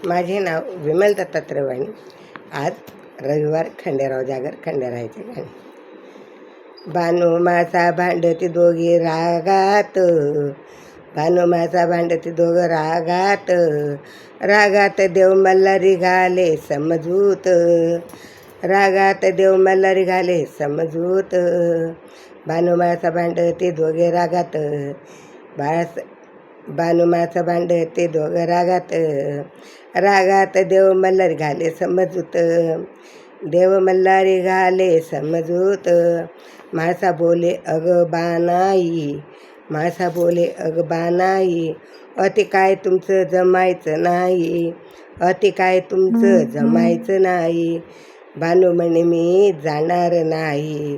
माझे नाव विमल दत्तात्रय वाणी. आज रविवार, खंडेराव जागर, खंडेरायाचे गाणे. बानू मासा भांडती दोघे रागात, बानू मासा भांडती दोघं रागात, रागात देव मल्हारी घाले समजूत, रागात देव मल्हारी घाले समजूत. बानू मासा भांडती दोघे रागात, बानू मासा भांडते दोघं रागात, रागात देव मल्हारी घाले समजूत, देव मल्हारी घाले समजूत. मासा बोले अग बानाई, मासा बोले अग बानाई, अति काय तुमचं जमायचं नाही, अति काय तुमचं जमायचं नाही. बानू म्हणे मी जाणार नाही,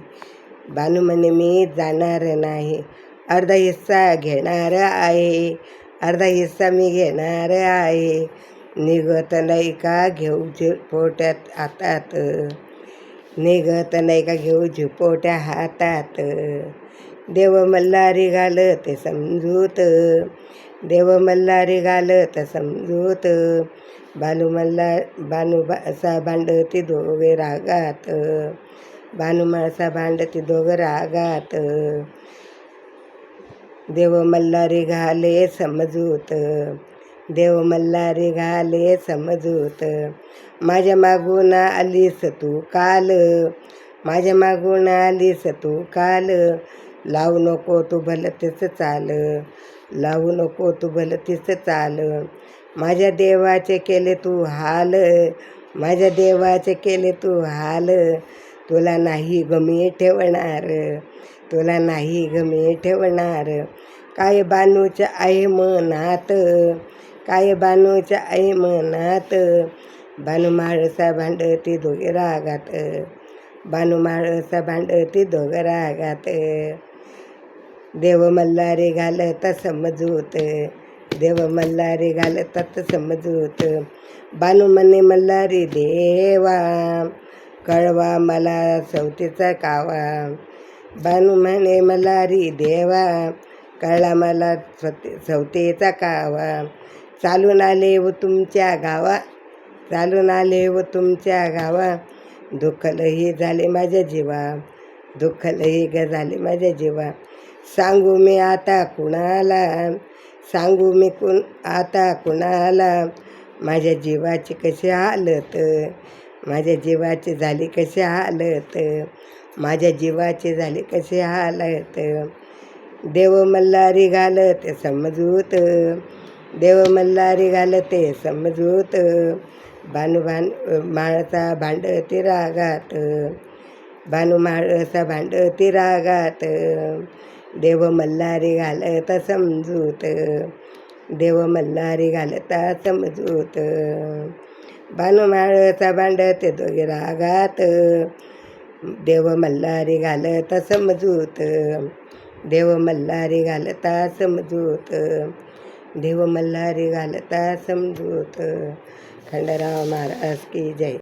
बानू म्हणे मी जाणार नाही, अर्धा हिस्सा घेणार आहे, अर्धा हिस्सा मी घेणार आहे. निघत नाही का घेऊ झिपोट्यात हातात, निघत नाही का घेऊ झिपोट्या हातात. देव मल्हारी घालत समजूत, देव मल्हारी घालत समजूत. बानू मासा भांडती दोघे रागात, बानू मासा भांडती दोघं रागात, देव मल्हारी घाले समजूत, देव मल्हारी घाले समजूत. माझ्या मागून आलीस तू काल, माझ्या मागून आलीस तू काल, लावू नको तू भलतीच चाल, लावू नको तू भलतीच चाल. माझ्या देवाचे केले तू हाल, माझ्या देवाचे केले तू हाल, तुला नाही गमी ठेवणार, तुला नाही गमी ठेवणार. काय बानूच्या आई मनात, काय बानूच्या आई मनात. बानू माळसा भांडती दोघे रागात, बानू माळसा भांडती दोघं रागात. देव मल्हारी घालत समजूत, देव मल्हारी घालतात समजूत. बानू म्हणे मल्हारी देवा, कळवा मला सवतीचा कावा, बानू म्हणे मल्हारी देवा, कळला मला सवतीचा कावा. चालून आले व तुमच्या गावा, चालून आले व तुमच्या गावा, दुःखलही झाले माझ्या जीवा, दुःखलही झाले माझ्या जीवा. सांगू मी आता कुणाला, सांगू मी आता कुणाला, माझ्या जीवाची कशी हालत, माझ्या जीवाची झाली कशी हालत, माझ्या जीवाची झाली कशी हालत. देव मल्हारी घालते समजूत, देव मल्हारी घालते समजूत. बानू माळसा भांडती रागात, बानू माळसा भांडती रागात, देव मल्हारी घालता समजूत, देव मल्हारी घालता समजूत. बानू माळसा भांडते दोघे रागात, देव मल्हारी घालता समजूत, देव मल्हारी घालता समजूत, देव मल्हारी घालता समजूत. खंडेराव महाराज की जय.